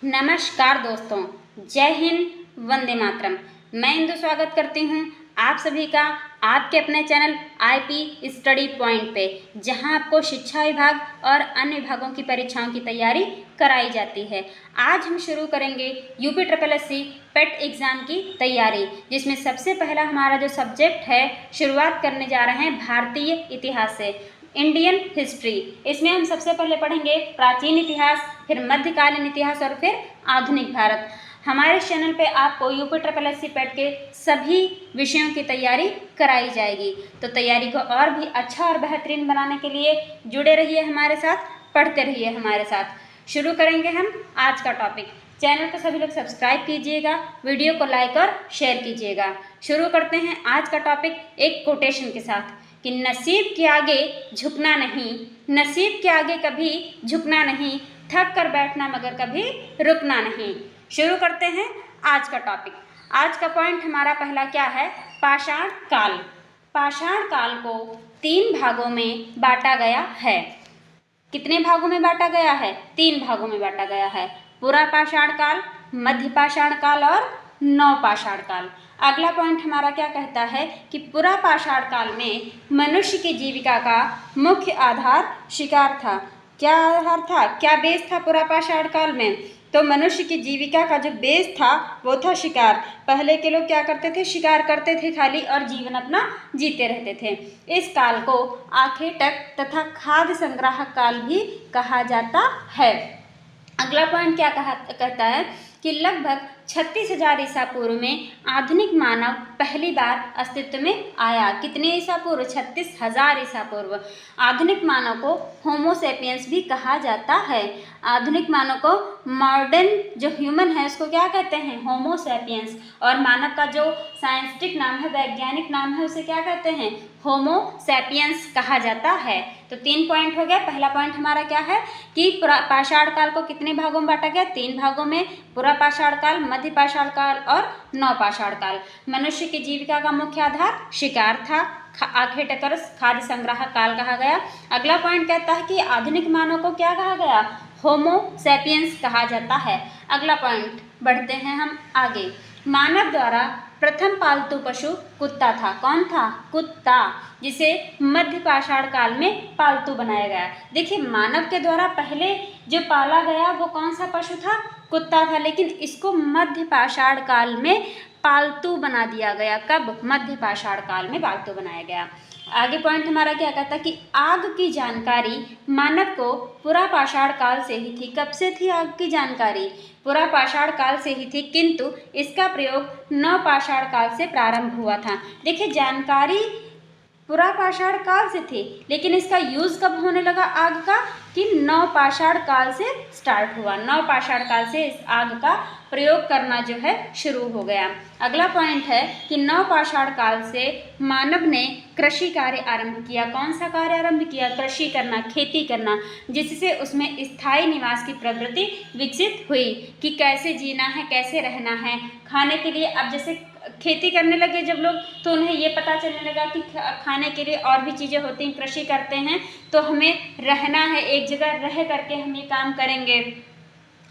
नमस्कार दोस्तों, जय हिंद, वंदे मातरम। मैं इंदु स्वागत करती हूँ आप सभी का आपके अपने चैनल आईपी स्टडी पॉइंट पे, जहां आपको शिक्षा विभाग और अन्य विभागों की परीक्षाओं की तैयारी कराई जाती है। आज हम शुरू करेंगे यूपी ट्रिपल एससी पेट एग्ज़ाम की तैयारी, जिसमें सबसे पहला हमारा जो सब्जेक्ट है, शुरुआत करने जा रहे हैं भारतीय इतिहास से, इंडियन हिस्ट्री। इसमें हम सबसे पहले पढ़ेंगे प्राचीन इतिहास, फिर मध्यकालीन इतिहास और फिर आधुनिक भारत। हमारे चैनल पे आपको यूपी ट्रिपल एससी पेट के सभी विषयों की तैयारी कराई जाएगी। तो तैयारी को और भी अच्छा और बेहतरीन बनाने के लिए जुड़े रहिए हमारे साथ, पढ़ते रहिए हमारे साथ। शुरू करेंगे हम आज का टॉपिक। चैनल को सभी लोग सब्सक्राइब कीजिएगा, वीडियो को लाइक और शेयर कीजिएगा। शुरू करते हैं आज का टॉपिक एक कोटेशन के साथ कि नसीब के आगे झुकना नहीं, नसीब के आगे कभी झुकना नहीं, थक कर बैठना मगर कभी रुकना नहीं। शुरू करते हैं आज का टॉपिक। आज का पॉइंट हमारा पहला क्या है? पाषाण काल। पाषाण काल को 3 भागों में बांटा गया है। कितने भागों में बांटा गया है? 3 भागों में बांटा गया है। पुरा पाषाण काल, मध्य पाषाण काल और नव पाषाण काल। अगला पॉइंट हमारा क्या कहता है कि पुरा पाषाण काल में मनुष्य की जीविका का मुख्य आधार शिकार था। क्या आधार था, क्या बेस था पुरा पाषाण काल में? तो मनुष्य की जीविका का जो बेस था वो था शिकार। पहले के लोग क्या करते थे? शिकार करते थे खाली और जीवन अपना जीते रहते थे। इस काल को आखेटक तथा खाद्य संग्राहक काल भी कहा जाता है। अगला पॉइंट क्या कहता है कि लगभग 36,000 ईसा पूर्व में आधुनिक मानव पहली बार अस्तित्व में आया। कितने ईसा पूर्व? 36,000 ईसा पूर्व। आधुनिक मानव को होमो सेपियंस भी कहा जाता है। आधुनिक मानव को, मॉडर्न जो ह्यूमन है उसको क्या कहते हैं? होमो सेपियंस। और मानव का जो साइंटिफिक नाम है, वैज्ञानिक नाम है, उसे क्या कहते हैं? होमो सेपियंस कहा जाता है। तो 3 पॉइंट हो गए। पहला पॉइंट हमारा क्या है कि पाषाण काल को कितने भागों में बांटा गया? 3 भागों में। पुरा पाषाण काल, मध्य पाषाण काल और नव पाषाण काल। मनुष्य की जीविका का मुख्य आधार शिकार था। आखेटकर खाद्य संग्राहक काल कहा गया। अगला पॉइंट कहता है कि आधुनिक मानव को क्या कहा गया? होमो सेपियंस कहा जाता है। अगला पॉइंट बढ़ते हैं हम आगे। मानव द्वारा प्रथम पालतू पशु कुत्ता था। कौन था? कुत्ता, जिसे मध्य पाषाण काल में पालतू बनाया गया। देखिए, मानव के द्वारा पहले जो पाला गया वो कौन सा पशु था? कुत्ता था, लेकिन इसको मध्य पाषाण काल में पालतू बना दिया गया। कब? मध्य पाषाण काल में पालतू बनाया गया। आगे पॉइंट हमारा क्या कहता है कि आग की जानकारी मानव को पुरा पाषाण काल से ही थी। कब से थी आग की जानकारी? पुरा पाषाण काल से ही थी, किंतु इसका प्रयोग नव पाषाण काल से प्रारंभ हुआ था। देखिए, जानकारी पुरा पाषाण काल से थी, लेकिन इसका यूज कब होने लगा आग का? कि नव पाषाण काल से स्टार्ट हुआ। नव पाषाण काल से इस आग का प्रयोग करना जो है शुरू हो गया। अगला पॉइंट है कि नव पाषाण काल से मानव ने कृषि कार्य आरंभ किया। कौन सा कार्य आरंभ किया? कृषि करना, खेती करना, जिससे उसमें स्थायी निवास की प्रवृत्ति विकसित हुई कि कैसे जीना है, कैसे रहना है, खाने के लिए। अब जैसे खेती करने लगे जब लोग, तो उन्हें ये पता चलने लगा कि खाने के लिए और भी चीज़ें होती हैं। कृषि करते हैं तो हमें रहना है, एक जगह रह करके हम ये काम करेंगे।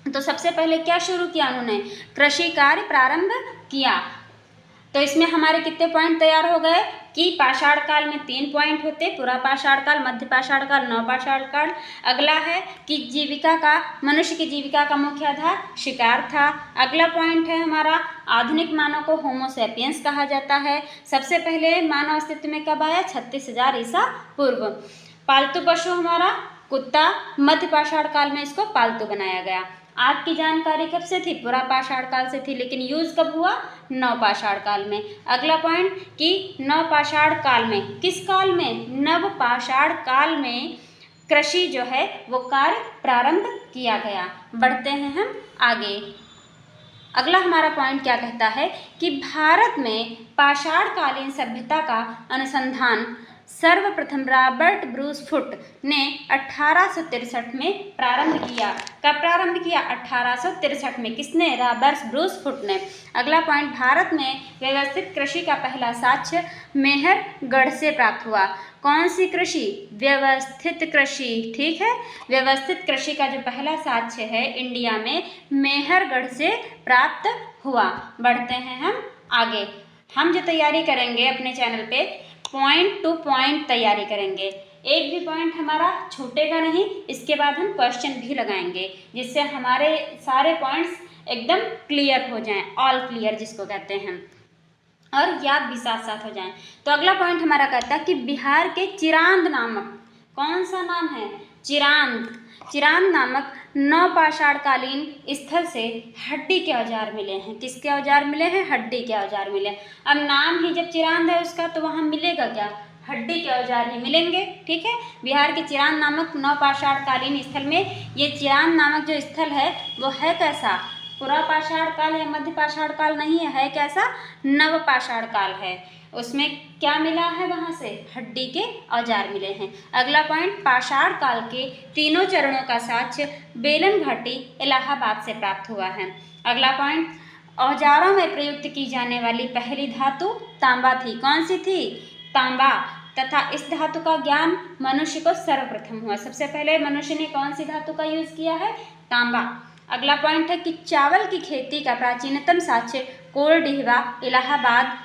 तो सबसे पहले क्या शुरू किया उन्होंने? कृषि कार्य प्रारंभ किया। तो इसमें हमारे कितने पॉइंट तैयार हो गए कि पाषाण काल में 3 पॉइंट होते, पुरा पाषाण काल, मध्य पाषाण काल, नव पाषाण काल। अगला है कि जीविका का, मनुष्य की जीविका का मुख्य आधार शिकार था। अगला पॉइंट है हमारा आधुनिक मानव को होमो सेपियंस कहा जाता है। सबसे पहले मानव अस्तित्व में कब आया? 36,000 ईसा पूर्व। पालतू पशु हमारा कुत्ता, मध्य पाषाण काल में इसको पालतू बनाया गया। आग की जानकारी कब से थी? पुरा पाषाण काल से थी, लेकिन यूज कब हुआ? नव पाषाण काल में। अगला पॉइंट कि नव पाषाण काल में, किस काल में? नव पाषाण काल में कृषि जो है वो कार्य प्रारंभ किया गया। बढ़ते हैं हम आगे। अगला हमारा पॉइंट क्या कहता है कि भारत में पाषाणकालीन सभ्यता का अनुसंधान सर्वप्रथम रॉबर्ट ब्रूस फुट ने 1863 में प्रारंभ किया। कब प्रारंभ किया? 1863 में। किसने? रॉबर्ट ब्रूस फुट ने। अगला पॉइंट, भारत में व्यवस्थित कृषि का पहला साक्ष्य मेहरगढ़ से प्राप्त हुआ। कौन सी कृषि? व्यवस्थित कृषि। ठीक है, व्यवस्थित कृषि का जो पहला साक्ष्य है इंडिया में मेहरगढ़ से प्राप्त हुआ। बढ़ते हैं हम आगे। हम जो तैयारी करेंगे अपने चैनल पे पॉइंट टू पॉइंट तैयारी करेंगे, एक भी पॉइंट हमारा छूटेगा नहीं। इसके बाद हम क्वेश्चन भी लगाएंगे जिससे हमारे सारे पॉइंट्स एकदम क्लियर हो जाएं, ऑल क्लियर जिसको कहते हैं, और याद भी साथ साथ हो जाएं। तो अगला पॉइंट हमारा कहता है कि बिहार के चिरांद नामक, कौन सा नाम है? चिरांद। चिरांद नामक नवपाषाणकालीन स्थल से हड्डी के औजार मिले हैं। किसके औजार मिले हैं? हड्डी के औजार मिले। अब नाम ही जब चिरांद है उसका, तो वहाँ मिलेगा क्या? हड्डी के औजार ही मिलेंगे। ठीक है, बिहार के चिरांद नामक नवपाषाणकालीन स्थल में, ये चिरांद नामक जो स्थल है वो है कैसा? पुरापाषाण काल या मध्य पाषाण काल नहीं है कैसा? नवपाषाण काल है। उसमें क्या मिला है? वहाँ से हड्डी के औजार मिले हैं। अगला पॉइंट, पाषाण काल के तीनों चरणों का साक्ष्य बेलन घाटी इलाहाबाद से प्राप्त हुआ है। अगला पॉइंट, औजारों में प्रयुक्त की जाने वाली पहली धातु तांबा थी। कौन सी थी? तांबा। तथा इस धातु का ज्ञान मनुष्य को सर्वप्रथम हुआ। सबसे पहले मनुष्य ने कौन सी धातु का यूज किया है? तांबा। अगला पॉइंट है कि चावल की खेती का प्राचीनतम साक्ष्य कोलडीहवा इलाहाबाद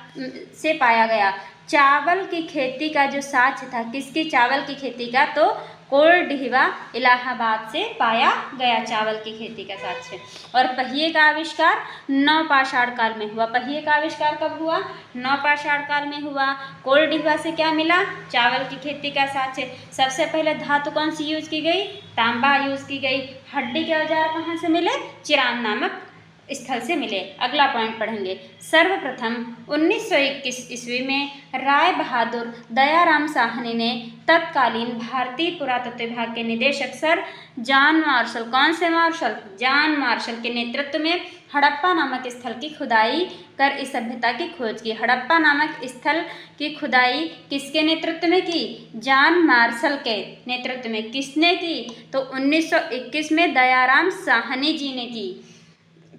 से पाया गया। चावल की खेती का जो साक्ष्य था, किसकी? चावल की खेती का, तो कोलडीहवा इलाहाबाद से पाया गया चावल की खेती का साक्ष्य। और पहिए का आविष्कार नवपाषाण काल में हुआ। पहिए का आविष्कार कब हुआ? नवपाषाण काल में हुआ। कोलडीहवा से क्या मिला? चावल की खेती का साक्ष्य। सबसे पहले धातु कौन सी यूज की गई? तांबा यूज की गई। हड्डी के औजार कहाँ से मिले? चिरांद नामक स्थल से मिले। अगला पॉइंट पढ़ेंगे, सर्वप्रथम 1921 ईस्वी में राय बहादुर दयाराम साहनी ने तत्कालीन भारतीय पुरातत्व विभाग के निदेशक सर जॉन मार्शल, कौन से मार्शल? जॉन मार्शल के नेतृत्व में हड़प्पा नामक स्थल की खुदाई कर इस सभ्यता की खोज की। हड़प्पा नामक स्थल की खुदाई किसके नेतृत्व में की? जॉन मार्शल के नेतृत्व में। किसने की? तो 1921 में दयाराम साहनी जी ने की।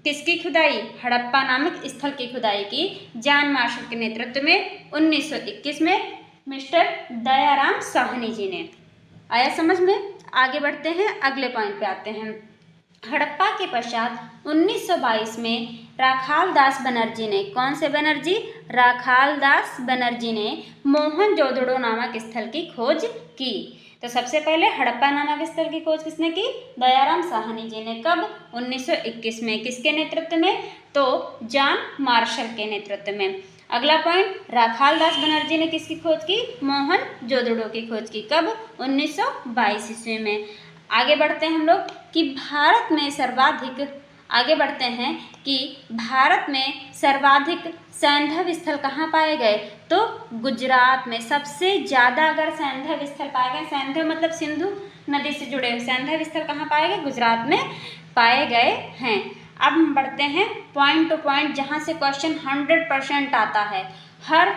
किसकी खुदाई? हड़प्पा नामक स्थल की खुदाई की जॉन मार्शल के नेतृत्व में 1921 में मिस्टर दयाराम साहनी जी ने। आया समझ में? आगे बढ़ते हैं, अगले पॉइंट पे आते हैं। हड़प्पा के पश्चात 1922 में राखाल दास बनर्जी ने, कौन से बनर्जी? राखाल दास बनर्जी ने मोहनजोदड़ो नामक स्थल की खोज की। तो सबसे पहले हड़प्पा नामक स्थल की खोज किसने की? दयाराम साहनी जी ने। कब? 1921 में। किसके नेतृत्व में? तो जॉन मार्शल के नेतृत्व में। अगला पॉइंट, राखाल दास बनर्जी ने किसकी खोज की? मोहनजोदड़ो की खोज की। कब? 1922 ईस्वी में। आगे बढ़ते हैं हम लोग कि भारत में सर्वाधिक, आगे बढ़ते हैं कि भारत में सर्वाधिक सैंधव स्थल कहाँ पाए गए? तो गुजरात में। सबसे ज़्यादा अगर सैंधव स्थल पाए गए, सैंधव मतलब सिंधु नदी से जुड़े हुए, सैंधव स्थल कहाँ पाए गए? गुजरात में पाए गए हैं। अब हम बढ़ते हैं पॉइंट टू पॉइंट, जहाँ से क्वेश्चन 100% आता है। हर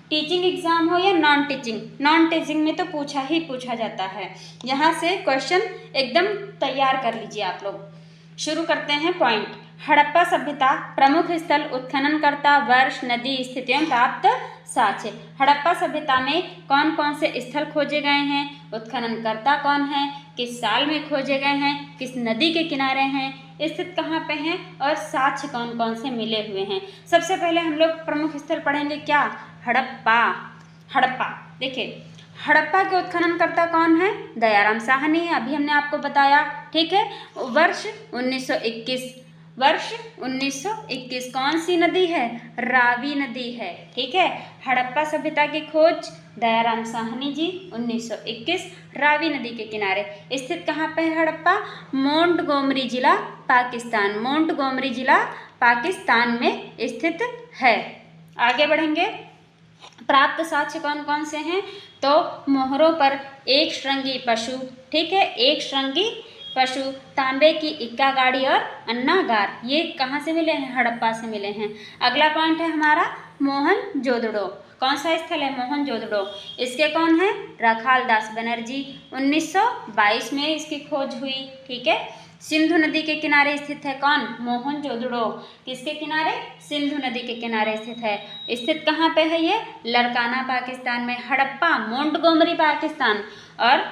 टीचिंग एग्जाम हो या नॉन टीचिंग में तो पूछा ही पूछा जाता है। यहाँ से क्वेश्चन एकदम तैयार कर लीजिए आप लोग। शुरू करते हैं पॉइंट। हड़प्पा सभ्यता प्रमुख स्थल उत्खननकर्ता, वर्ष, नदी, स्थितियों प्राप्त साक्ष्य। हड़प्पा सभ्यता में कौन कौन से स्थल खोजे गए हैं? उत्खननकर्ता कौन है? किस साल में खोजे गए हैं? किस नदी के किनारे हैं? स्थित कहाँ पे हैं? और साक्ष्य कौन कौन से मिले हुए हैं? सबसे पहले हम लोग प्रमुख स्थल पढ़ेंगे क्या? हड़प्पा। हड़प्पा देखिए, हड़प्पा के उत्खननकर्ता कौन है? दयाराम साहनी है, अभी हमने आपको बताया। ठीक है, वर्ष 1921, वर्ष 1921। कौन सी नदी है? रावी नदी है। ठीक है, हड़प्पा सभ्यता की खोज दयाराम साहनी जी 1921, रावी नदी के किनारे। स्थित कहाँ पे है हड़प्पा? मोंटगोमरी जिला, पाकिस्तान। मोंटगोमरी जिला पाकिस्तान में स्थित है। आगे बढ़ेंगे, प्राप्त साक्ष्य कौन कौन से हैं? तो मोहरों पर एक श्रृंगी पशु, ठीक है, एक श्रृंगी पशु, तांबे की इक्का गाड़ी और अन्नागार, ये कहाँ से मिले हैं? हड़प्पा से मिले हैं। अगला पॉइंट है हमारा मोहनजोदड़ो। कौन सा स्थल है? मोहनजोदड़ो। इसके कौन है? राखाल दास बनर्जी। 1922 में इसकी खोज हुई। ठीक है। सिंधु नदी के किनारे स्थित है कौन? मोहनजोदड़ो। किसके किनारे? सिंधु नदी के किनारे स्थित है। स्थित कहाँ पे है ये? लरकाना पाकिस्तान में। हड़प्पा मोंटगोमरी पाकिस्तान और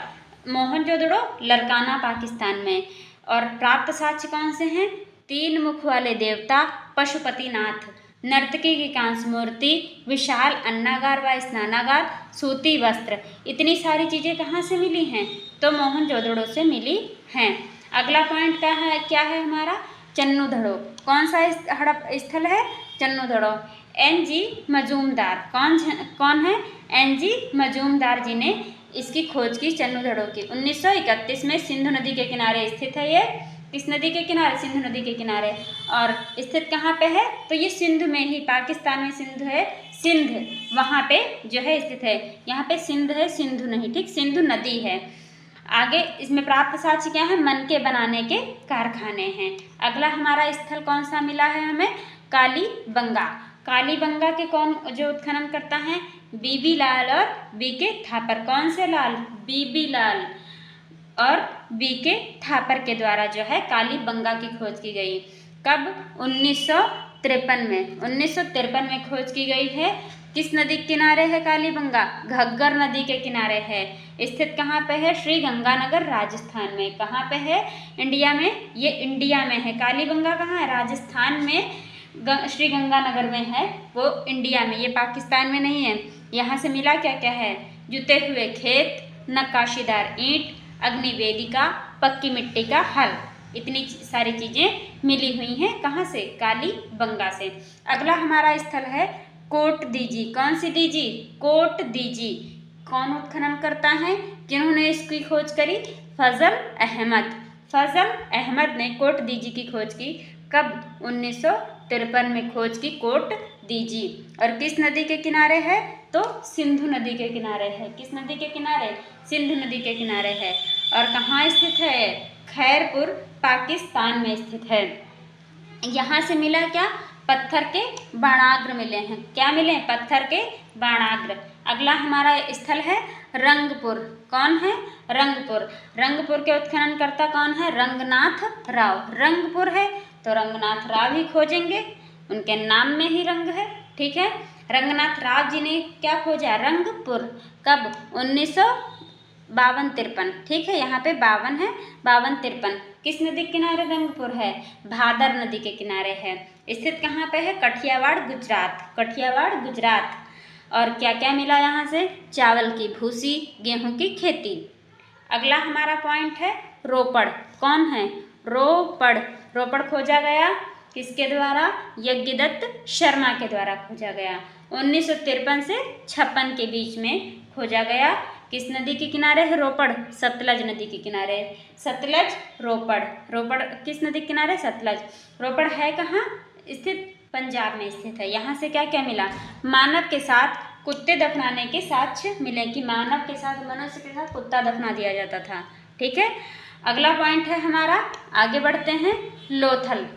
मोहनजोदड़ो लरकाना पाकिस्तान में। और प्राप्त साक्ष्य कौन से हैं? 3 मुख वाले देवता, पशुपतिनाथ, नर्तकी की कांस्य मूर्ति, विशाल अन्नागार व स्नानागार, सूती वस्त्र। इतनी सारी चीज़ें कहाँ से मिली हैं? तो मोहनजोदड़ो से मिली हैं। अगला पॉइंट क्या है हमारा? चन्नूधड़ो। कौन सा हड़प स्थल है? चन्नूधड़ो। एन.जी. मजूमदार। कौन है? एन.जी. मजूमदार जी ने इसकी खोज की, चन्नूधड़ो की। 1931 में सिंधु नदी के किनारे स्थित है ये। किस नदी के किनारे? सिंधु नदी के किनारे। और स्थित कहाँ पे है? तो ये सिंध में ही, पाकिस्तान में सिंधु है, सिंध वहाँ पे जो है स्थित है। यहाँ पे सिंध है, सिंधु नहीं, ठीक, सिंधु नदी है। आगे इसमें प्राप्त साक्ष्य क्या है? मन के बनाने के कारखाने हैं। अगला हमारा स्थल कौन सा मिला है हमें? कालीबंगा। कालीबंगा के कौन जो उत्खनन करता है? बीबी लाल और बी.के. थापर। कौन से लाल? बीबी लाल और बी.के. थापर के द्वारा जो है कालीबंगा की खोज की गई। कब? 1953 में। 1953 में खोज की गई है। किस नदी के किनारे है कालीबंगा? घग्गर नदी के किनारे है। स्थित कहाँ पे है? श्री गंगानगर राजस्थान में। कहाँ पे है? इंडिया में। ये इंडिया में है। कालीबंगा कहाँ है? राजस्थान में। श्री गंगानगर में है वो, इंडिया में, ये पाकिस्तान में नहीं है। यहाँ से मिला क्या क्या है? जुते हुए खेत, नक्काशीदार ईंट, अग्नि वेदिका, पक्की मिट्टी का हल। इतनी सारी चीज़ें मिली हुई हैं। कहाँ से? कालीबंगा से। अगला हमारा स्थल है कोट दीजी। कौन सी दीजी? कोट दीजी। कौन उत्खनन करता है? जिन्होंने इसकी खोज करी? फजल अहमद। फजल अहमद ने कोट दीजी की खोज की। कब? 1953 में खोज की कोट दीजी। और किस नदी के किनारे है? तो सिंधु नदी के किनारे है। किस नदी के किनारे? सिंधु नदी के किनारे है। और कहाँ स्थित है? खैरपुर पाकिस्तान में स्थित है। यहाँ से मिला क्या? पत्थर के बाणाग्र मिले हैं। क्या मिले? पत्थर के बाणाग्र। अगला हमारा स्थल है रंगपुर। कौन है? रंगपुर। रंगपुर के उत्खनन करता कौन है? रंगनाथ राव। रंगपुर है तो रंगनाथ राव ही खोजेंगे, उनके नाम में ही रंग है। ठीक है। रंगनाथ राव जी ने क्या खोजा? रंगपुर। कब? 1952-53। ठीक है, यहाँ पे 52 है, 52-53। किस नदी के किनारे रंगपुर है? भादर नदी के किनारे है। स्थित कहाँ पे है? कठियावाड़ गुजरात। कठियावाड़ गुजरात। और क्या क्या मिला यहाँ से? चावल की भूसी, गेहूं की खेती। अगला हमारा पॉइंट है रोपड़। कौन है? रोपड़। रोपड़ खोजा गया किसके द्वारा? यज्ञदत्त शर्मा के द्वारा खोजा गया। 1953 से 56 के बीच में खोजा गया। किस नदी के किनारे है रोपड़? सतलज नदी के किनारे। सतलज रोपड़। रोपड़ किस नदी के किनारे? सतलज। रोपड़ है कहाँ स्थित? पंजाब में स्थित है। यहाँ से क्या क्या मिला? मानव के साथ कुत्ते दफनाने के साक्ष्य मिले कि मानव के साथ, मनुष्य के साथ कुत्ता दफना दिया जाता था। ठीक है। अगला पॉइंट है हमारा, आगे बढ़ते हैं, लोथल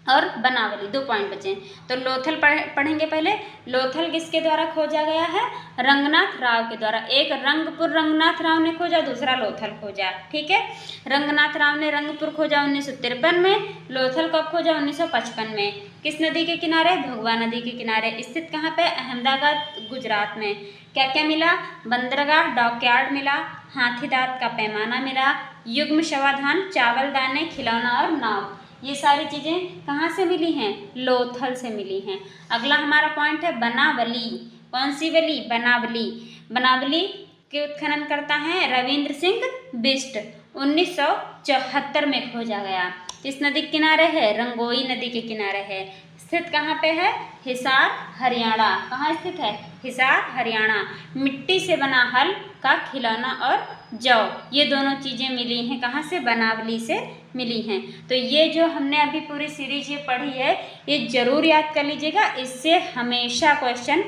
और बनावली। 2 पॉइंट बचे। तो लोथल पढ़ेंगे पहले। लोथल किसके द्वारा खोजा गया है? रंगनाथ राव के द्वारा। एक रंगपुर रंगनाथ राव ने खोजा, दूसरा लोथल खोजा। ठीक है। रंगनाथ राव ने रंगपुर खोजा 1953 में। लोथल कब खोजा? 1955 में। किस नदी के किनारे? भगवा नदी के किनारे। स्थित कहाँ पे? अहमदाबाद गुजरात में। क्या क्या मिला? बंदरगाह, डॉकयार्ड मिला, हाथी दांत का पैमाना मिला, युग्म शवाधान, चावल दाने, खिलौना और नाव। ये सारी चीज़ें कहाँ से मिली हैं? लोथल से मिली हैं। अगला हमारा पॉइंट है बनावली। कौन सी वली? बनावली। बनावली के उत्खनन करता है रविंद्र सिंह बिष्ट। 1974 में खोजा गया। किस नदी के किनारे है? रंगोई नदी के किनारे है। स्थित कहाँ पे है? हिसार हरियाणा। कहाँ स्थित है? हिसार हरियाणा। मिट्टी से बना हल का खिलौना और जौ, ये दोनों चीज़ें मिली हैं कहाँ से? बनावली से मिली हैं। तो ये जो हमने अभी पूरी सीरीज ये पढ़ी है, ये जरूर याद कर लीजिएगा, इससे हमेशा क्वेश्चन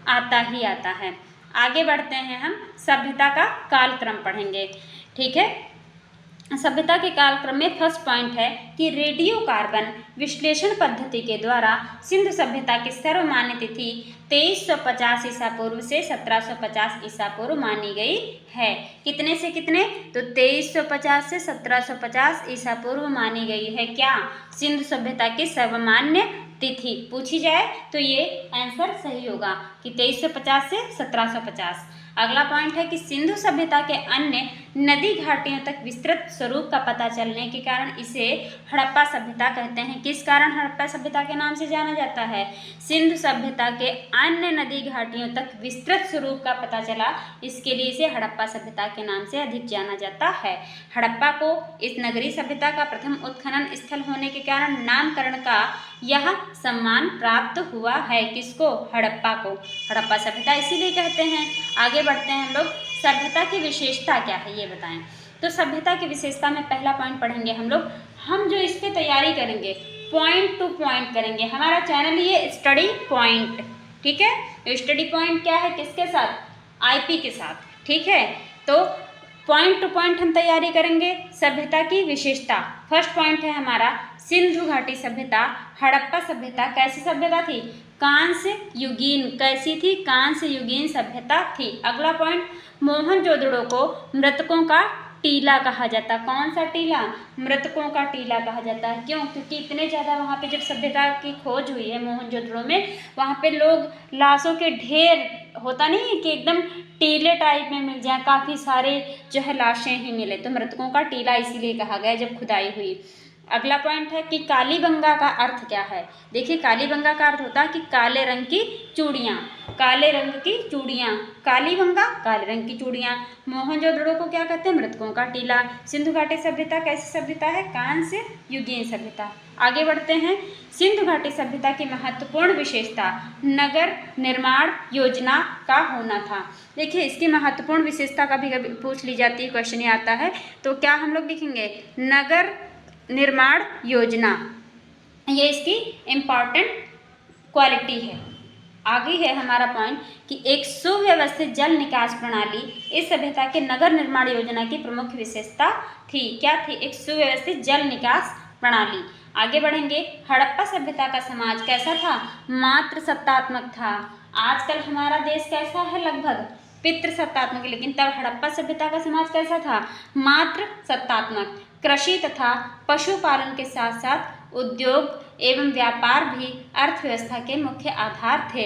आता ही आता है। आगे बढ़ते हैं, हम सभ्यता का कालक्रम पढ़ेंगे। ठीक है। सभ्यता के कालक्रम में फर्स्ट पॉइंट है कि रेडियो कार्बन विश्लेषण पद्धति के द्वारा सिंधु सभ्यता की सर्वमान्य तिथि 2350 ईसा पूर्व से 1750 ईसा पूर्व मानी गई है। कितने से कितने? तो 2350 से 1750 ईसा पूर्व मानी गई है क्या? सिंधु सभ्यता की सर्वमान्य तिथि पूछी जाए तो ये आंसर सही होगा कि 2350 से 1750। अगला पॉइंट है कि सिंधु सभ्यता के अन्य नदी घाटियों तक विस्तृत स्वरूप का पता चलने के कारण इसे हड़प्पा सभ्यता कहते हैं। किस कारण हड़प्पा सभ्यता के नाम से जाना जाता है? सिंधु सभ्यता के अन्य नदी घाटियों तक विस्तृत स्वरूप का पता चला, इसके लिए इसे हड़प्पा सभ्यता के नाम से अधिक जाना जाता है। हड़प्पा को इस नगरीय सभ्यता का प्रथम उत्खनन स्थल होने के कारण नामकरण का यह सम्मान प्राप्त हुआ है। किसको? हड़प्पा को हड़प्पा सभ्यता इसीलिए कहते हैं। आगे बढ़ते हैं हम लोग, सभ्यता की विशेषता क्या है ये बताएं। तो सभ्यता की विशेषता में पहला पॉइंट पढ़ेंगे हम लोग। हम जो इस पे तैयारी करेंगे पॉइंट टू पॉइंट करेंगे। हमारा चैनल ये स्टडी पॉइंट, ठीक है। तो स्टडी पॉइंट क्या है? किसके साथ? आईपी के साथ, ठीक है। तो पॉइंट टू पॉइंट हम तैयारी करेंगे। सभ्यता की विशेषता, फर्स्ट पॉइंट है हमारा सिंधु घाटी सभ्यता। हड़प्पा सभ्यता कैसी सभ्यता थी? कांस्य युगीन। कैसी थी? कांस्य युगीन सभ्यता थी। अगला पॉइंट, मोहनजोदड़ो को मृतकों का टीला कहा जाता। कौन सा टीला? मृतकों का टीला कहा जाता है। क्यों? क्योंकि इतने ज़्यादा वहाँ पे जब सभ्यता की खोज हुई है मोहनजोदड़ो में, वहाँ पे लोग लाशों के ढेर, होता नहीं कि एकदम टीले टाइप में मिल जाए, काफ़ी सारे जो है लाशें ही मिले, तो मृतकों का टीला इसीलिए कहा गया जब खुदाई हुई। अगला पॉइंट है कि कालीबंगा का अर्थ क्या है? देखिए, कालीबंगा का अर्थ होता है कि काले रंग की चूड़ियाँ। काले रंग की चूड़ियाँ, कालीबंगा काले रंग की चूड़ियाँ। मोहनजोदड़ो को क्या कहते हैं? मृतकों का टीला। सिंधु घाटी सभ्यता कैसी सभ्यता है? कांस्य युगीन सभ्यता। आगे बढ़ते हैं, सिंधु घाटी सभ्यता की महत्वपूर्ण विशेषता नगर निर्माण योजना का होना था। देखिए, इसकी महत्वपूर्ण विशेषता कभी कभी पूछ ली जाती है, क्वेश्चन ये आता है, तो क्या हम लोग लिखेंगे? नगर निर्माण योजना, ये इसकी इम्पॉर्टेंट क्वालिटी है। आगे है हमारा पॉइंट कि एक सुव्यवस्थित जल निकास प्रणाली इस सभ्यता के नगर निर्माण योजना की प्रमुख विशेषता थी। क्या थी? एक सुव्यवस्थित जल निकास प्रणाली। आगे बढ़ेंगे, हड़प्पा सभ्यता का समाज कैसा था? मात्र सत्तात्मक था। आजकल हमारा देश कैसा है? लगभग पितृसत्तात्मक, लेकिन तब हड़प्पा सभ्यता का समाज कैसा था? मात्र सत्तात्मक। कृषि तथा पशुपालन के साथ साथ उद्योग एवं व्यापार भी अर्थव्यवस्था के मुख्य आधार थे।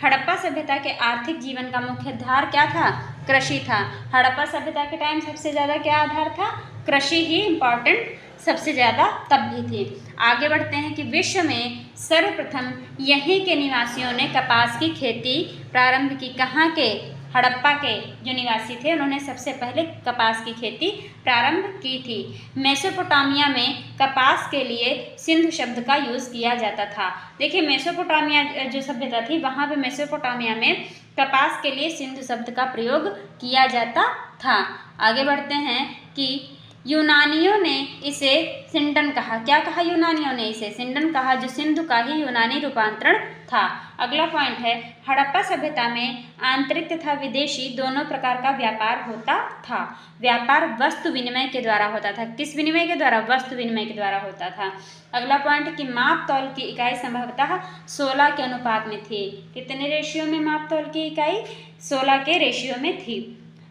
हड़प्पा सभ्यता के आर्थिक जीवन का मुख्य आधार क्या था? कृषि था। हड़प्पा सभ्यता के टाइम सबसे ज़्यादा क्या आधार था? कृषि ही इम्पॉर्टेंट सबसे ज़्यादा तब भी थी। आगे बढ़ते हैं कि विश्व में सर्वप्रथम यहीं के निवासियों ने कपास की खेती प्रारंभ की। कहाँ के? हड़प्पा के जो निवासी थे उन्होंने सबसे पहले कपास की खेती प्रारंभ की थी। मेसोपोटामिया में कपास के लिए सिंधु शब्द का यूज़ किया जाता था। देखिए, मेसोपोटामिया जो सभ्यता थी, वहाँ पे मेसोपोटामिया में कपास के लिए सिंधु शब्द का प्रयोग किया जाता था। आगे बढ़ते हैं कि यूनानियों ने इसे सिंडन कहा। क्या कहा यूनानियों ने? इसे सिंडन कहा, जो सिंधु का ही यूनानी रूपांतरण था। अगला पॉइंट है, हड़प्पा सभ्यता में आंतरिक तथा विदेशी दोनों प्रकार का व्यापार होता था। व्यापार वस्तु विनिमय के द्वारा होता था। किस विनिमय के द्वारा? वस्तु विनिमय के द्वारा होता था। अगला पॉइंट कि माप तौल की इकाई संभवतः 16 के अनुपात में थी। कितने रेशियो में माप तौल की इकाई? 16 के रेशियो में थी।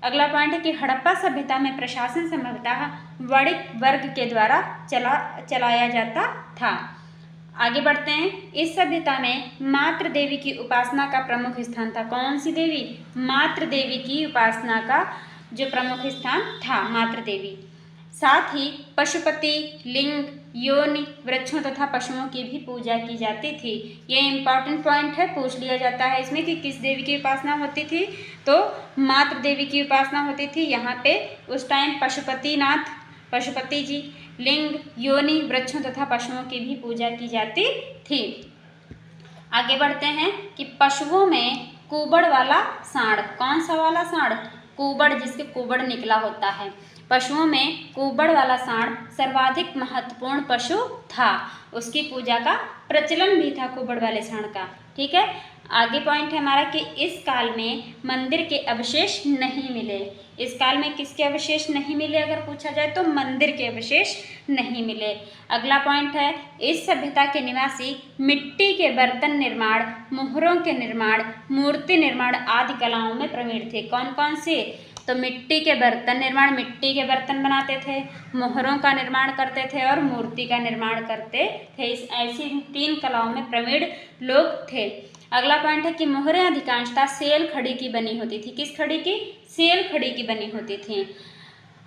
अगला पॉइंट है कि हड़प्पा सभ्यता में प्रशासन संभवतः वणिक वर्ग के द्वारा चलाया जाता था। आगे बढ़ते हैं, इस सभ्यता में मातृ देवी की उपासना का प्रमुख स्थान था। कौन सी देवी? मातृ देवी की उपासना का जो प्रमुख स्थान था, मातृ देवी। साथ ही पशुपति, लिंग, योनि, वृक्षों तथा पशुओं की भी पूजा की जाती थी। ये इम्पॉर्टेंट पॉइंट है, पूछ लिया जाता है इसमें कि किस देवी की उपासना होती थी, तो मातृ देवी की उपासना होती थी। यहाँ पे उस टाइम पशुपति जी, लिंग, योनि, वृक्षों तथा पशुओं की भी पूजा की जाती थी। आगे बढ़ते हैं कि पशुओं में कुबड़ वाला सांड। कौन सा वाला सांड? कुबड़, जिसके कुबड़ निकला होता है। पशुओं में कुबड़ वाला सांड सर्वाधिक महत्वपूर्ण पशु था। उसकी पूजा का प्रचलन भी था कुबड़ वाले सांड का। ठीक है। आगे पॉइंट है हमारा कि इस काल में मंदिर के अवशेष नहीं मिले। इस काल में किसके अवशेष नहीं मिले अगर पूछा जाए तो मंदिर के अवशेष नहीं मिले। अगला पॉइंट है, इस सभ्यता के निवासी मिट्टी के बर्तन निर्माण, मोहरों के निर्माण, मूर्ति निर्माण आदि कलाओं में प्रवीण थे। कौन कौन से? तो मिट्टी के बर्तन निर्माण, मिट्टी के बर्तन बनाते थे, मोहरों का निर्माण करते थे और मूर्ति का निर्माण करते थे। इस ऐसी 3 कलाओं में प्रवीण लोग थे। अगला पॉइंट है कि मोहरें अधिकांशतः सेल खड़ी की बनी होती थी। किस खड़ी की? सेल खड़ी की बनी होती थी।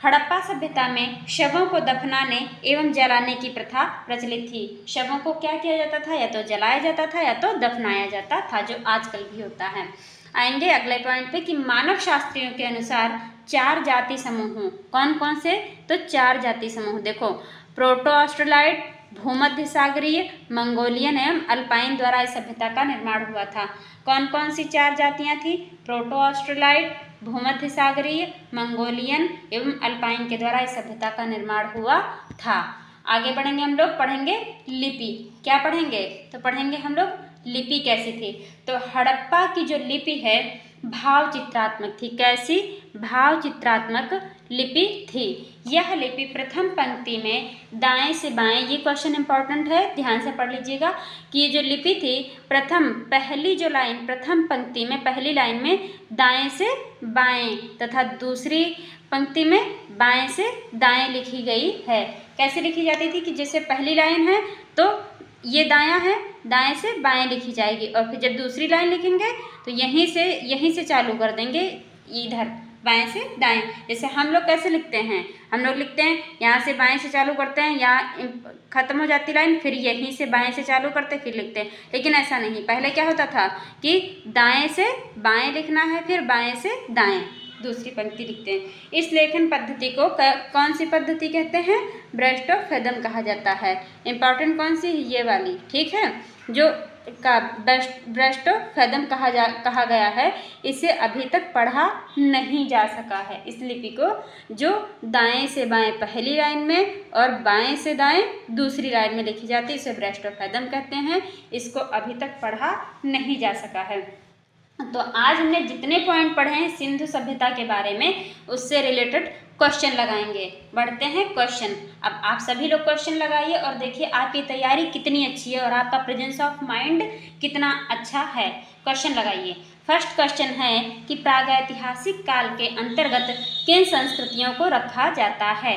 हड़प्पा सभ्यता में शवों को दफनाने एवं जलाने की प्रथा प्रचलित थी। शवों को क्या किया जाता था? या तो जलाया जाता था या तो दफनाया जाता था, जो आजकल भी होता है। आएंगे अगले पॉइंट पे कि मानव शास्त्रियों के अनुसार 4 जाति समूह। कौन कौन से? तो 4 जाति समूह। देखो, प्रोटो ऑस्ट्रेलाइड, भूमध्य सागरीय, मंगोलियन एवं अल्पाइन द्वारा इस सभ्यता का निर्माण हुआ था। कौन कौन सी 4 जातियां थी? प्रोटो ऑस्ट्रेलाइड, भूमध्य सागरीय, मंगोलियन एवं अल्पाइन के द्वारा इस सभ्यता का निर्माण हुआ था। आगे बढ़ेंगे हम लोग, पढ़ेंगे लिपि। क्या पढ़ेंगे? तो पढ़ेंगे हम लोग लिपि कैसी थी। तो हड़प्पा की जो लिपि है भाव चित्रात्मक थी। कैसी? भाव चित्रात्मक लिपि थी। यह लिपि प्रथम पंक्ति में दाएं से बाएं, ये क्वेश्चन इंपॉर्टेंट है, ध्यान से पढ़ लीजिएगा कि ये जो लिपि थी पहली जो लाइन प्रथम पंक्ति में पहली लाइन में दाएं से बाएं तथा दूसरी पंक्ति में बाएं से दाएं लिखी गई है। कैसे लिखी जाती थी कि जैसे पहली लाइन है तो ये दायां है, दाएं से बाएं लिखी जाएगी और फिर जब दूसरी लाइन लिखेंगे तो यहीं से चालू कर देंगे, इधर बाएं से दाएं। जैसे हम लोग कैसे लिखते हैं? हम लोग लिखते हैं यहाँ से बाएं से चालू करते हैं, यहाँ खत्म हो जाती लाइन, फिर यहीं से बाएं से चालू करते फिर लिखते हैं। लेकिन ऐसा नहीं, पहले क्या होता था कि दाएं से बाएं लिखना है, फिर बाएं से दाएं दूसरी पंक्ति लिखते हैं। इस लेखन पद्धति को कौन सी पद्धति कहते हैं? ब्रेस्टोफेदम कहा जाता है। इंपॉर्टेंट कौन सी? ये वाली, ठीक है, जो का ब्रेस्टोफेदम कहा गया है। इसे अभी तक पढ़ा नहीं जा सका है। इस लिपि को जो दाएं से बाएं पहली लाइन में और बाएं से दाएं दूसरी लाइन में लिखी जाती है, इसे ब्रेस्टोफेदम कहते हैं। इसको अभी तक पढ़ा नहीं जा सका है। तो आज हमने जितने पॉइंट पढ़े हैं सिंधु सभ्यता के बारे में, उससे रिलेटेड क्वेश्चन लगाएंगे। बढ़ते हैं क्वेश्चन। अब आप सभी लोग क्वेश्चन लगाइए और देखिए आपकी तैयारी कितनी अच्छी है और आपका प्रेजेंस ऑफ माइंड कितना अच्छा है। क्वेश्चन लगाइए। फर्स्ट क्वेश्चन है कि प्रागैतिहासिक काल के अंतर्गत किन संस्कृतियों को रखा जाता है?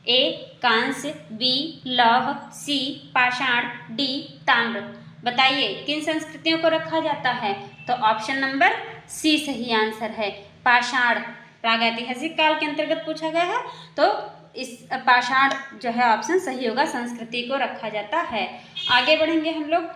ए कांस्य, बी लौह, सी पाषाण, डी ताम्र। बताइए किन संस्कृतियों को रखा जाता है? तो ऑप्शन नंबर सी सही आंसर है, पाषाण। प्रागैतिहासिक काल के अंतर्गत पूछा गया है तो इस पाषाण जो है ऑप्शन सही होगा, संस्कृति को रखा जाता है। आगे बढ़ेंगे हम लोग।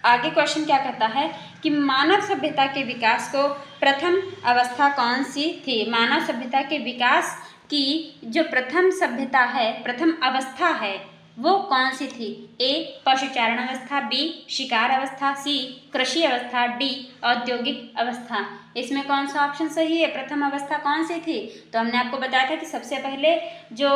आगे क्वेश्चन क्या कहता है कि मानव सभ्यता के विकास को प्रथम अवस्था कौन सी थी? मानव सभ्यता के विकास की जो प्रथम सभ्यता है, प्रथम अवस्था है, वो कौन सी थी? ए पशुचारण अवस्था, बी शिकार अवस्था, सी कृषि अवस्था, डी औद्योगिक अवस्था। इसमें कौन सा ऑप्शन सही है? प्रथम अवस्था कौन सी थी? तो हमने आपको बताया था कि सबसे पहले जो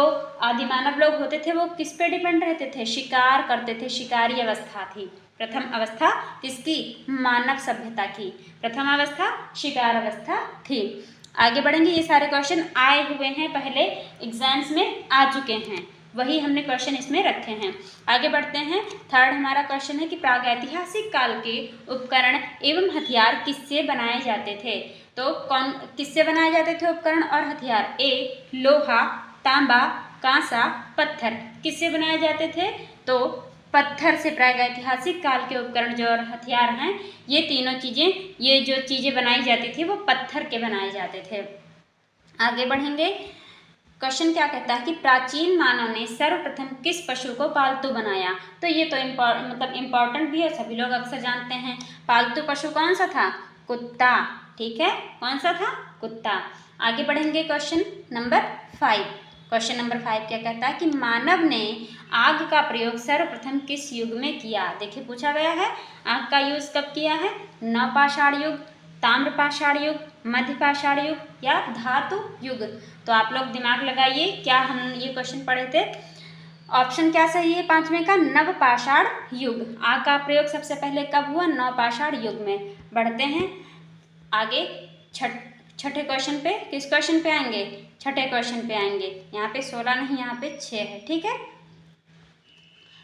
आदिमानव लोग होते थे वो किस पे डिपेंड रहते थे? शिकार करते थे, शिकारी अवस्था थी प्रथम अवस्था। किसकी? मानव सभ्यता की प्रथम अवस्था शिकार अवस्था थी। आगे बढ़ेंगे। ये सारे क्वेश्चन आए हुए हैं, पहले एग्जाम्स में आ चुके हैं, वही हमने क्वेश्चन इसमें रखे हैं। आगे बढ़ते हैं। थर्ड हमारा क्वेश्चन है कि प्रागैतिहासिक काल के उपकरण एवं हथियार किससे बनाए जाते थे? तो कौन किससे बनाए जाते थे उपकरण और हथियार? ए लोहा, तांबा, कांसा, पत्थर। किससे बनाए जाते थे? तो पत्थर से। प्रागैतिहासिक काल के उपकरण जो और हथियार हैं, ये तीनों चीज़ें, ये जो चीज़ें बनाई जाती थी वो पत्थर के बनाए जाते थे। आगे बढ़ेंगे। क्वेश्चन क्या कहता है कि प्राचीन मानव ने सर्वप्रथम किस पशु को पालतू बनाया? तो ये तो इम्पोर्टेंट भी है, सभी लोग अक्सर जानते हैं। पालतू पशु कौन सा था? कुत्ता। ठीक है, कौन सा था? कुत्ता। आगे बढ़ेंगे। Question number 5। क्वेश्चन नंबर 5 क्या कहता है कि मानव ने आग का प्रयोग सर्वप्रथम किस युग में किया? देखिए पूछा गया है आग का यूज कब किया है? नवपाषाण युग, ताम्रपाषाण युग, मध्यपाषाण युग या धातु युग। तो आप लोग दिमाग लगाइए, क्या हम ये क्वेश्चन पढ़े थे? ऑप्शन क्या सही है 5वें का? नवपाषाण युग। आग का प्रयोग सबसे पहले कब हुआ? नवपाषाण युग में। बढ़ते हैं आगे। छठे क्वेश्चन पे, किस क्वेश्चन पे आएंगे? छठे क्वेश्चन पे आएंगे। यहाँ पे 16 नहीं, यहाँ पे 6 है। ठीक है।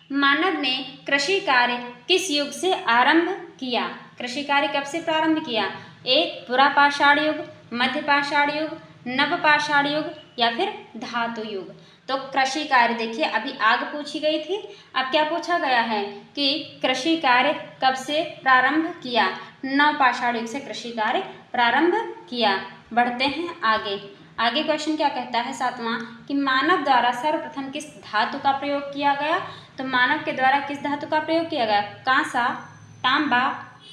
मानव ने कृषि कार्य किस युग से आरंभ किया? कृषि कार्य कब से प्रारंभ किया? ए पुरा पाषाण युग, मध्य पाषाण युग, नव पाषाण युग या फिर धातु युग। तो कृषि कार्य देखिए, अभी आग पूछी गई थी, अब क्या पूछा गया है कि कृषि कार्य कब से प्रारंभ किया? नव पाषाण युग से कृषि कार्य प्रारंभ किया। बढ़ते हैं आगे। आगे क्वेश्चन क्या कहता है 7वां कि मानव द्वारा सर्वप्रथम किस धातु का प्रयोग किया गया? तो मानव के द्वारा किस धातु का प्रयोग किया गया? कांसा, तांबा,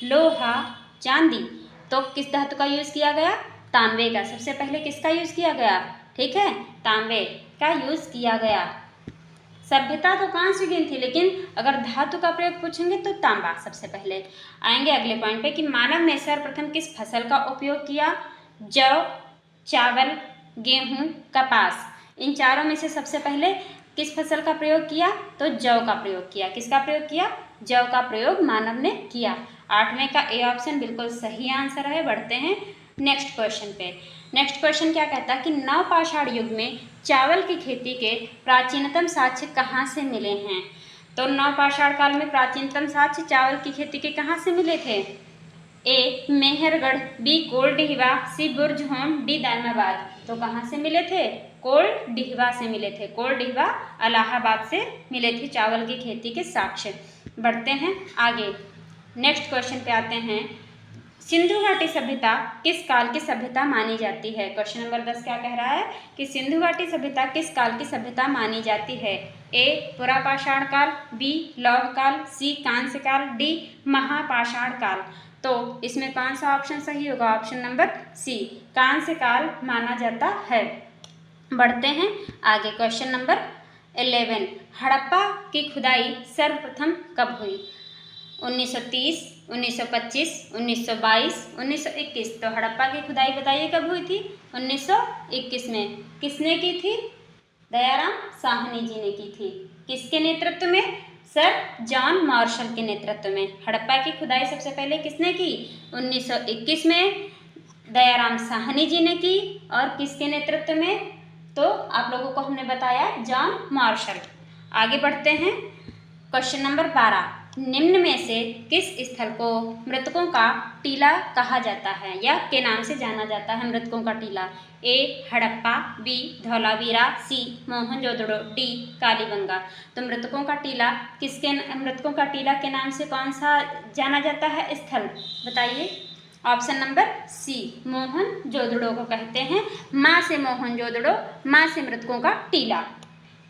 लोहा, चांदी। तो किस धातु का यूज किया गया? तांबे का। सबसे पहले किसका यूज किया गया? ठीक है, तांबे का यूज किया गया। सभ्यता तो कांस्य की थी, लेकिन अगर धातु का प्रयोग पूछेंगे तो तांबा सबसे पहले। आएंगे अगले पॉइंट पे कि मानव ने सर्वप्रथम किस फसल का उपयोग किया? जौ, चावल, गेहूं, कपास। इन चारों में से सबसे पहले किस फसल का प्रयोग किया? तो जौ का प्रयोग किया। किसका प्रयोग किया? जौ का प्रयोग मानव ने किया। 8वें का ए ऑप्शन बिल्कुल सही आंसर है। बढ़ते हैं नेक्स्ट क्वेश्चन पे। नेक्स्ट क्वेश्चन क्या कहता है कि नवपाषाण युग में चावल की खेती के प्राचीनतम साक्ष्य कहाँ से मिले हैं? तो नवपाषाण काल में प्राचीनतम साक्ष्य चावल की खेती के कहाँ से मिले थे? ए मेहरगढ़, बी कोलडिहिवा, सी बुरजहोम, डी दानाबाद। तो कहाँ से मिले थे? कोलडिहिवा से मिले थे। कोलडिहिवा इलाहाबाद से मिले थे चावल की खेती के साक्ष्य। बढ़ते हैं आगे। नेक्स्ट क्वेश्चन पे आते हैं। सिंधु घाटी सभ्यता किस काल की सभ्यता मानी जाती है? क्वेश्चन नंबर 10 क्या कह रहा है कि सिंधु घाटी सभ्यता किस काल की सभ्यता मानी जाती है? ए पुरापाषाण काल, बी लौह काल, सी कांस्य काल, डी महापाषाण काल। तो इसमें कौन सा ऑप्शन सही होगा? ऑप्शन नंबर सी, कांस्य काल माना जाता है। बढ़ते हैं आगे। क्वेश्चन नंबर 11, हड़प्पा की खुदाई सर्वप्रथम कब हुई? 1930, 1925, 1922, 1921। तो हड़प्पा की खुदाई बताइए कब हुई थी? 1921 में। किसने की थी? दयाराम साहनी जी ने की थी। किसके नेतृत्व में? सर जॉन मार्शल के नेतृत्व में। हड़प्पा की खुदाई सबसे पहले किसने की? 1921 में दयाराम साहनी जी ने की। और किसके नेतृत्व में? तो आप लोगों को हमने बताया जॉन मार्शल। आगे बढ़ते हैं। क्वेश्चन नंबर 12, निम्न में से किस स्थल को मृतकों का टीला कहा जाता है या के नाम से जाना जाता है? मृतकों का टीला। ए हड़प्पा, बी धौलावीरा, सी मोहनजोदड़ो, डी कालीबंगा। तो मृतकों का टीला मृतकों का टीला के नाम से कौन सा जाना जाता है स्थल? बताइए। ऑप्शन नंबर सी, मोहनजोदड़ो को कहते हैं। माँ से मोहनजोदड़ो, माँ से मृतकों का टीला।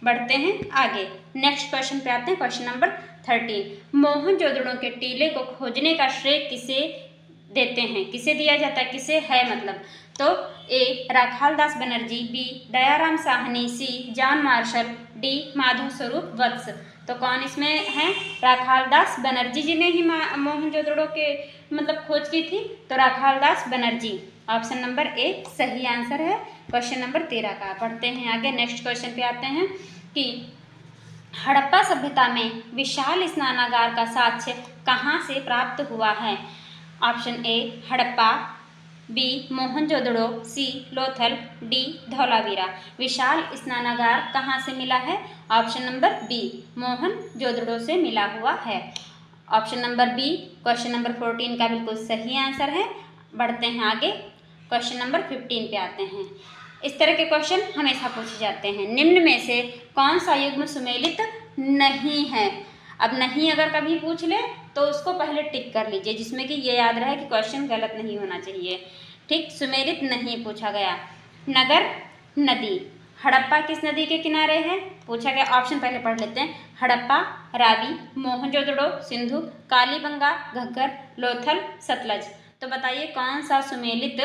बढ़ते हैं आगे। नेक्स्ट क्वेश्चन पे आते हैं। क्वेश्चन नंबर 13, मोहनजोदड़ो के टीले को खोजने का श्रेय किसे देते हैं? किसे दिया जाता है? किसे है मतलब? तो ए राखाल दास बनर्जी, बी दयाराम साहनी, सी जॉन मार्शल, डी माधव स्वरूप वत्स। तो कौन इसमें है? राखाल दास बनर्जी जी ने ही मोहनजोदड़ो के मतलब खोज की थी। तो राखाल दास बनर्जी ऑप्शन नंबर ए सही आंसर है क्वेश्चन नंबर 13 का। पढ़ते हैं आगे। नेक्स्ट क्वेश्चन पे आते हैं कि हड़प्पा सभ्यता में विशाल स्नानागार का साक्ष्य कहाँ से प्राप्त हुआ है? Option A Harappa, B Mohenjodaro, C Lothal, D Dholavira. विशाल स्नानागार कहाँ से मिला है? ऑप्शन नंबर बी, मोहनजोदड़ो से मिला हुआ है। Option number B question number 14 का बिल्कुल सही आंसर है। बढ़ते हैं आगे। क्वेश्चन नंबर 15 पे आते हैं। इस तरह के क्वेश्चन हमेशा पूछे जाते हैं। निम्न में से कौन सा युग्म सुमेलित नहीं है? अब नहीं अगर कभी पूछ ले तो उसको पहले टिक कर लीजिए, जिसमें कि ये याद रहे कि क्वेश्चन गलत नहीं होना चाहिए। ठीक, सुमेलित नहीं पूछा गया। नगर नदी हड़प्पा किस नदी के किनारे है? पूछा गया। ऑप्शन पहले पढ़ लेते हैं। हड़प्पा, रावी, मोहनजोदड़ो, सिंधु, कालीबंगा, घग्गर, लोथल, सतलज। तो बताइए कौन सा सुमेलित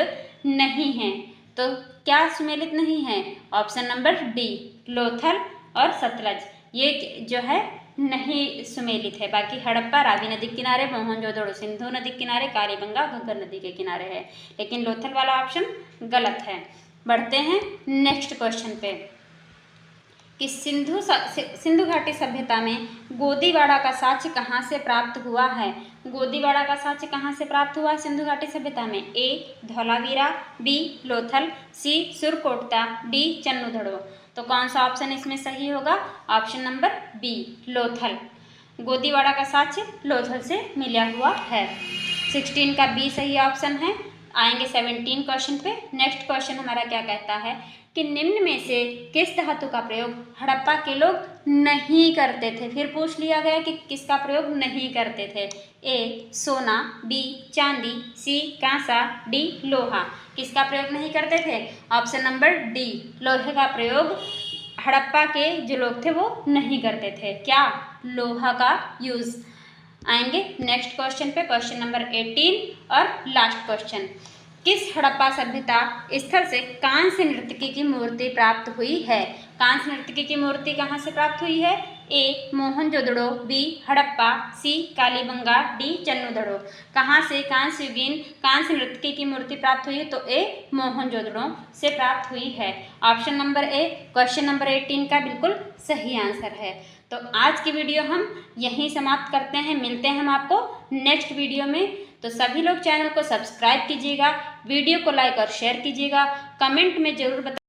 नहीं है? तो क्या सुमेलित नहीं है? ऑप्शन नंबर डी, लोथल और सतलज, ये जो है नहीं सुमेलित है। बाकी हड़प्पा रावी नदी के किनारे, मोहनजोदड़ो सिंधु नदी के किनारे, कालीबंगा घग्गर नदी के किनारे है। लेकिन लोथल वाला ऑप्शन गलत है। बढ़ते हैं नेक्स्ट क्वेश्चन पे। कि सिंधु घाटी सभ्यता में गोदीवाड़ा का साक्ष्य कहाँ से प्राप्त हुआ है। गोदीवाड़ा का साक्ष्य कहाँ से प्राप्त हुआ है सिंधु घाटी सभ्यता में? A Dholavira, B Lothal, C Surkotada, D Chanhudaro. तो कौन सा ऑप्शन इसमें सही होगा? Option number B Lothal. गोदीवाड़ा का साक्ष्य लोथल से मिला हुआ है। 16 का बी सही ऑप्शन है। आएंगे 17 क्वेश्चन पे। नेक्स्ट क्वेश्चन हमारा क्या कहता है कि निम्न में से किस धातु का प्रयोग हड़प्पा के लोग नहीं करते थे। फिर पूछ लिया गया कि किसका प्रयोग नहीं करते थे। ए सोना, बी चांदी, सी कांसा, डी लोहा। किसका प्रयोग नहीं करते थे? ऑप्शन नंबर डी लोहे का प्रयोग हड़प्पा के जो लोग थे वो नहीं करते थे। क्या? लोहा का यूज। आएंगे नेक्स्ट क्वेश्चन पे, क्वेश्चन नंबर 18 और लास्ट क्वेश्चन। किस हड़प्पा सभ्यता स्थल से कांस्य नर्तकी की मूर्ति प्राप्त हुई है? कांस्य नर्तकी की मूर्ति कहाँ से प्राप्त हुई है? ए मोहनजोदड़ो, बी हड़प्पा, सी कालीबंगा, डी चन्नूधड़ो। कहाँ से कांस्ययुगीन कांस्य नर्तकी की मूर्ति प्राप्त हुई है? तो ए मोहनजोदड़ो से प्राप्त हुई है। Option number A question number 18 का बिल्कुल सही आंसर है। तो आज की वीडियो हम यहीं समाप्त करते हैं। मिलते हैं हम आपको नेक्स्ट वीडियो में। तो सभी लोग चैनल को सब्सक्राइब कीजिएगा, वीडियो को लाइक और शेयर कीजिएगा, कमेंट में ज़रूर बताइए